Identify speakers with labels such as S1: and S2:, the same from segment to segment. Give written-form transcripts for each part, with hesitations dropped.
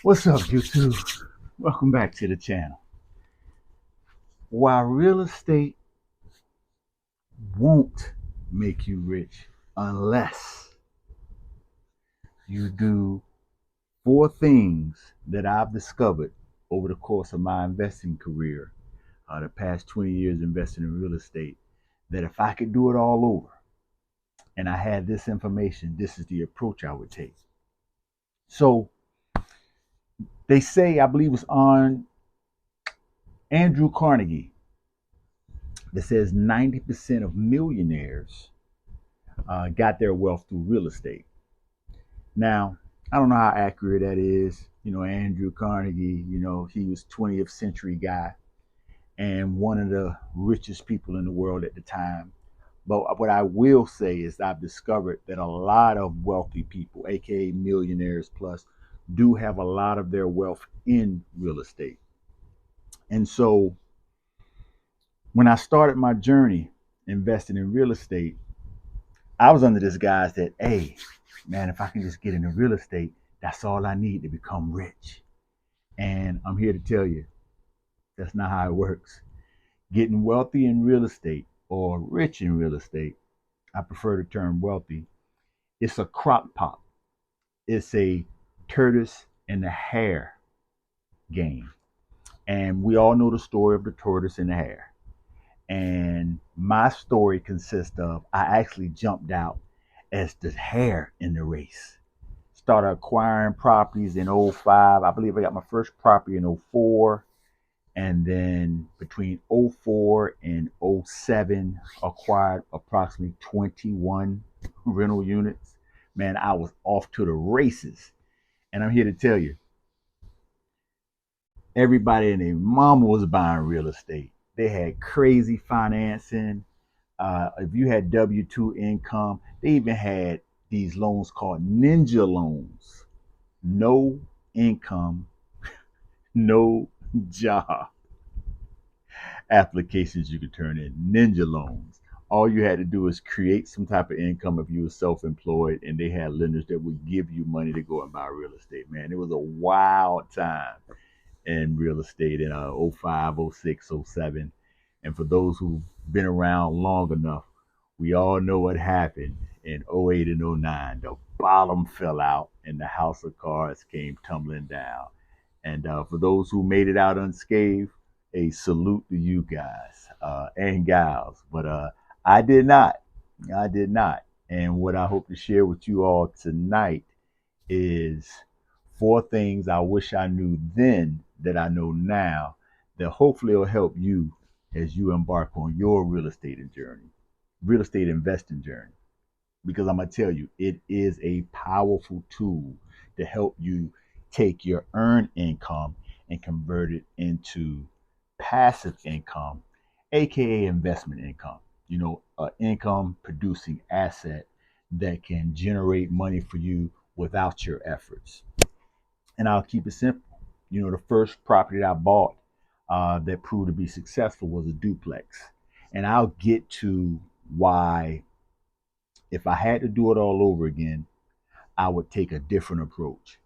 S1: What's up, YouTube? Welcome back to the channel. While real estate won't make you rich unless you do four things that I've discovered over the course of my investing career, the past 20 years investing in real estate, that if I could do it all over and I had this information, this is the approach I would take. So they say, I believe it's on Andrew Carnegie, that says 90% of millionaires got their wealth through real estate. Now, I don't know how accurate that is. Andrew Carnegie, he was 20th century guy and one of the richest people in the world at the time. But what I will say is I've discovered that a lot of wealthy people, aka millionaires plus, do have a lot of their wealth in real estate. And so when I started my journey investing in real estate, I was under this guise that, hey, man, if I can just get into real estate, that's all I need to become rich. And I'm here to tell you, that's not how it works. Getting wealthy in real estate or rich in real estate, I prefer the term wealthy, it's a crock pot. It's a tortoise and the hare game. And we all know the story of the tortoise and the hare. And my story consists of I actually jumped out as the hare in the race. Started acquiring properties in '05. I believe I got my first property in '04. And then between '04 and '07, acquired approximately 21 rental units. Man, I was off to the races. And I'm here to tell you, everybody and their mama was buying real estate. They had crazy financing. If you had W-2 income, they even had these loans called ninja loans. No income, no job applications you could turn in, ninja loans. All you had to do is create some type of income if you were self-employed, and they had lenders that would give you money to go and buy real estate. Man, it was a wild time in real estate in '05, '06, '07. And for those who've been around long enough, we all know what happened in '08 and '09. The bottom fell out and the house of cards came tumbling down. And for those who made it out unscathed, a salute to you guys and gals. But I did not. I did not. And what I hope to share with you all tonight is four things I wish I knew then that I know now that hopefully will help you as you embark on your real estate investing journey. Because I'm going to tell you, it is a powerful tool to help you take your earned income and convert it into passive income, aka investment income. An income producing asset that can generate money for you without your efforts. And I'll keep it simple. The first property that I bought that proved to be successful was a duplex. And I'll get to why, if I had to do it all over again, I would take a different approach.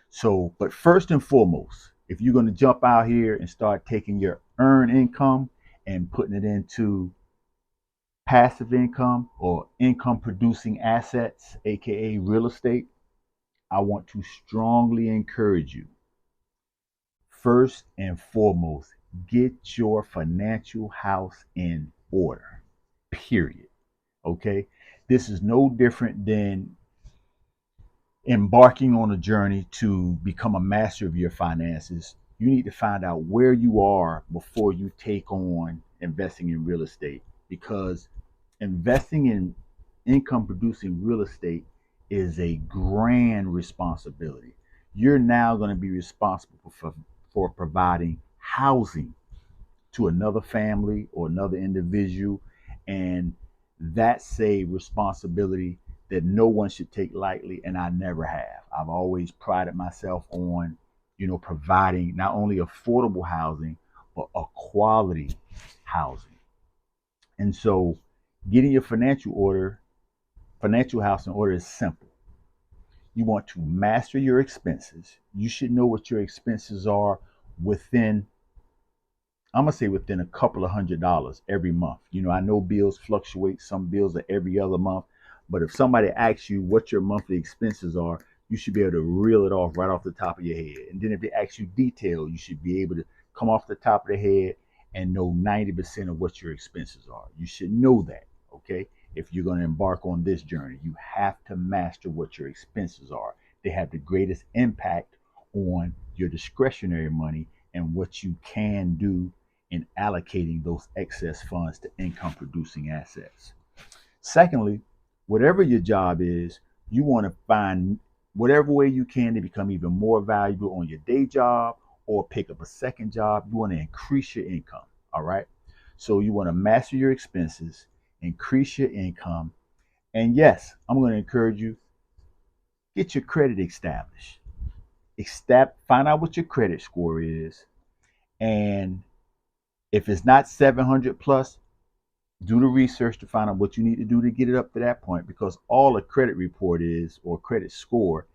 S1: So, but first and foremost, if you're going to jump out here and start taking your earned income and putting it into passive income or income producing assets, aka real estate, I want to strongly encourage you, first and foremost, get your financial house in order, period. Okay? This is no different than embarking on a journey to become a master of your finances. You need to find out where you are before you take on investing in real estate, because investing in income producing real estate is a grand responsibility. You're now going to be responsible for providing housing to another family or another individual. And that's a responsibility that no one should take lightly. And I never have. I've always prided myself on, providing not only affordable housing, but a quality housing. And so getting your financial house in order is simple. You want to master your expenses. You should know what your expenses are within, I'm gonna say within a couple of $100 every month. I know bills fluctuate. Some bills are every other month, but if somebody asks you what your monthly expenses are, you should be able to reel it off right off the top of your head. And then if they ask you detail, you should be able to come off the top of the head and know 90% of what your expenses are. You should know that, okay? If you're going to embark on this journey, you have to master what your expenses are. They have the greatest impact on your discretionary money and what you can do in allocating those excess funds to income producing assets. Secondly, whatever your job is, you want to find whatever way you can to become even more valuable on your day job or pick up a second job. You want to increase your income. All right. So you want to master your expenses, increase your income. And yes, I'm going to encourage you, get your credit established. Find out what your credit score is. And if it's not 700 plus, do the research to find out what you need to do to get it up to that point, because all a credit report is, or credit score,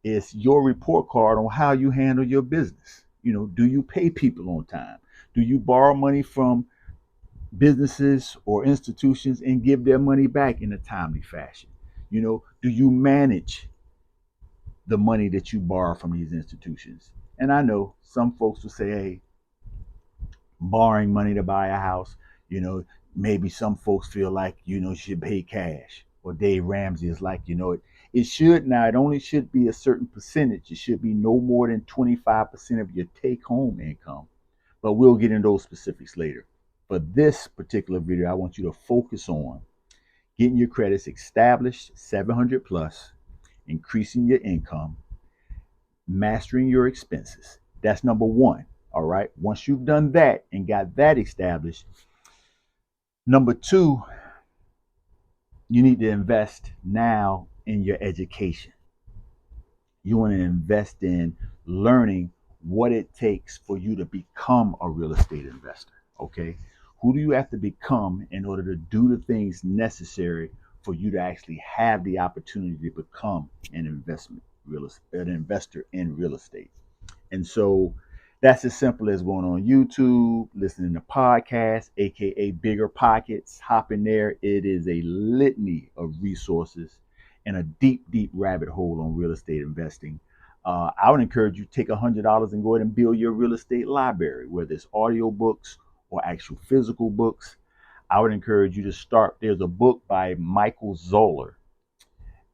S1: is your report card on how you handle your business. Do you pay people on time? Do you borrow money from businesses or institutions and give their money back in a timely fashion? Do you manage the money that you borrow from these institutions? And I know some folks will say, hey, borrowing money to buy a house, you know, maybe some folks feel like, you should pay cash. Or Dave Ramsey is like, it should now, it only should be a certain percentage. It should be no more than 25% of your take home income. But we'll get into those specifics later. For this particular video, I want you to focus on getting your credits established, 700 plus, increasing your income, mastering your expenses. That's number one. All right. Once you've done that and got that established, number two, you need to invest now in your education. You want to invest in learning what it takes for you to become a real estate investor. Okay. Who do you have to become in order to do the things necessary for you to actually have the opportunity to become an investor in real estate? And so that's as simple as going on YouTube, listening to podcasts, aka Bigger Pockets. Hop in there. It is a litany of resources and a deep, deep rabbit hole on real estate investing. I would encourage you to take $100 and go ahead and build your real estate library, whether it's audio books or actual physical books. I would encourage you to start. There's a book by Michael Zoller,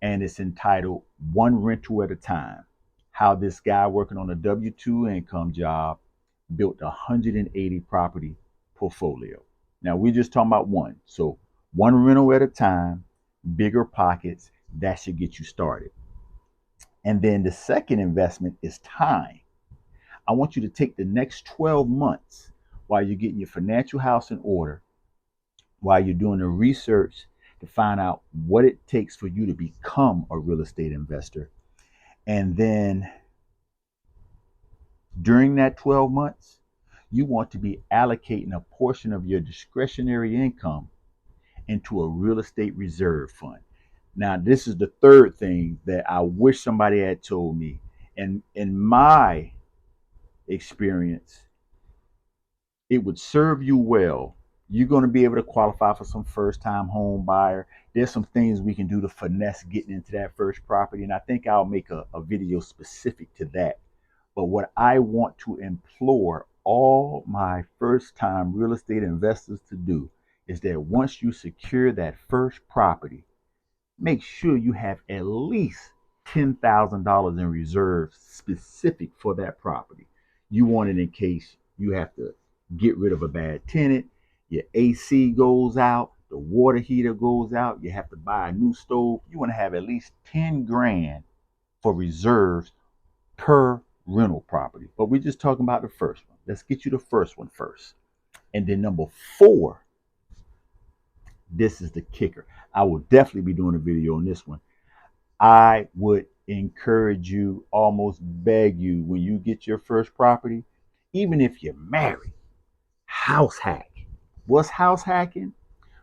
S1: and it's entitled One Rental at a Time. How this guy working on a W-2 income job built a 180 property portfolio. Now we're just talking about one. So one rental at a time, bigger pockets, that should get you started. And then the second investment is time. I want you to take the next 12 months while you're getting your financial house in order, while you're doing the research to find out what it takes for you to become a real estate investor. And then during that 12 months, you want to be allocating a portion of your discretionary income into a real estate reserve fund. Now, this is the third thing that I wish somebody had told me. And in my experience, it would serve you well. You're going to be able to qualify for some first time home buyer. There's some things we can do to finesse getting into that first property. And I think I'll make a video specific to that. But what I want to implore all my first time real estate investors to do is that once you secure that first property, make sure you have at least $10,000 in reserves specific for that property. You want it in case you have to get rid of a bad tenant, your AC goes out, the water heater goes out, you have to buy a new stove. You want to have at least 10 grand for reserves per rental property. But we're just talking about the first one. Let's get you the first one first. And then number four, this is the kicker. I will definitely be doing a video on this one. I would encourage you, almost beg you, when you get your first property, even if you're married, house hack. What's house hacking?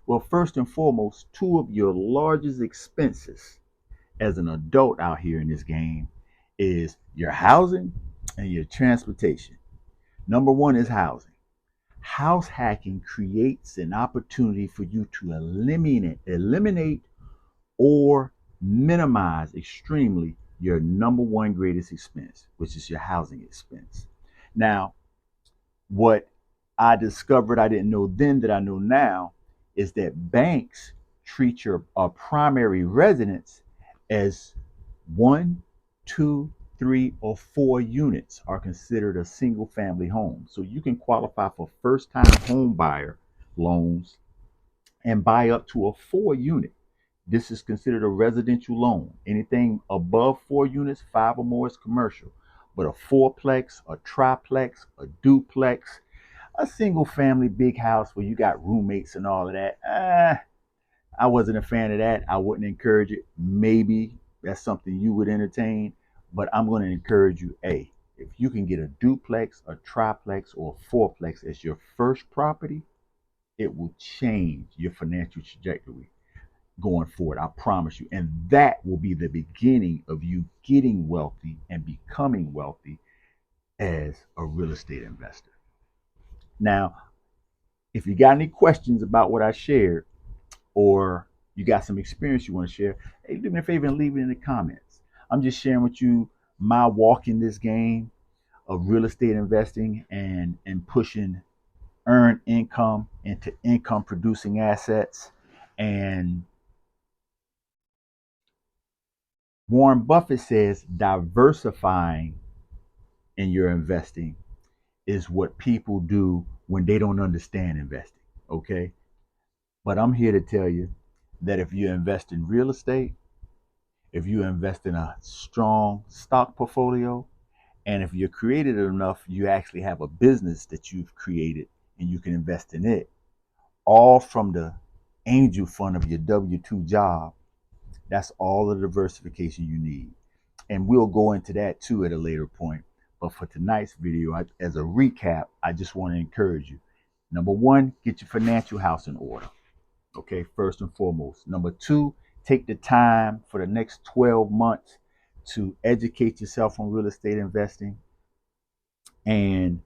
S1: Well, first and foremost, two of your largest expenses, as an adult out here in this game is your housing and your transportation. Number one is housing. House hacking creates an opportunity for you to eliminate or minimize extremely your number one greatest expense, which is your housing expense. Now, what I discovered I didn't know then that I know now is that banks treat your primary residence as one, two, three, or four units are considered a single family home. So you can qualify for first time home buyer loans and buy up to a 4 unit. This is considered a residential loan. Anything above 4 units, five or more is commercial. But a fourplex, a triplex, a duplex, a single family big house where you got roommates and all of that, I wasn't a fan of that. I wouldn't encourage it. Maybe that's something you would entertain, but I'm going to encourage you. A, if you can get a duplex, a triplex, or a fourplex as your first property, it will change your financial trajectory going forward. I promise you. And that will be the beginning of you getting wealthy and becoming wealthy as a real estate investor. Now, if you got any questions about what I shared, or you got some experience you want to share, hey, do me a favor and leave it in the comments. I'm just sharing with you my walk in this game of real estate investing and pushing earned income into income producing assets. And Warren Buffett says diversifying in your investing is what people do when they don't understand investing. Okay. But I'm here to tell you that if you invest in real estate, if you invest in a strong stock portfolio, and if you're creative enough, you actually have a business that you've created and you can invest in it, all from the angel fund of your W 2 job. That's all the diversification you need. And we'll go into that too at a later point. But for tonight's video, as a recap, I just want to encourage you. Number one, get your financial house in order. Okay, first and foremost. Number two, take the time for the next 12 months to educate yourself on real estate investing and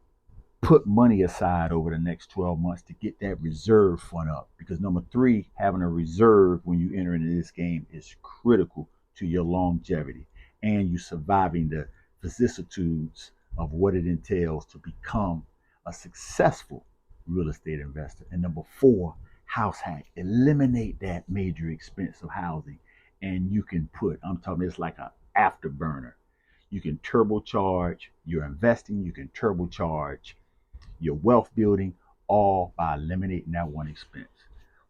S1: put money aside over the next 12 months to get that reserve fund up. Because number three, having a reserve when you enter into this game is critical to your longevity and you surviving the vicissitudes of what it entails to become a successful real estate investor. And number four, house hack. Eliminate that major expense of housing. And you can put, I'm talking, it's like an afterburner. You can turbocharge your investing, you can turbocharge your wealth building, all by eliminating that one expense.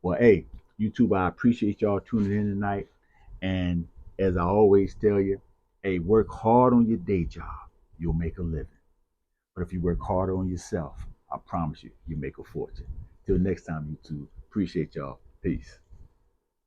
S1: Well, hey, YouTube, I appreciate y'all tuning in tonight. And as I always tell you, hey, work hard on your day job, you'll make a living. But if you work harder on yourself, I promise you, you make a fortune. Till next time, YouTube, appreciate y'all. Peace.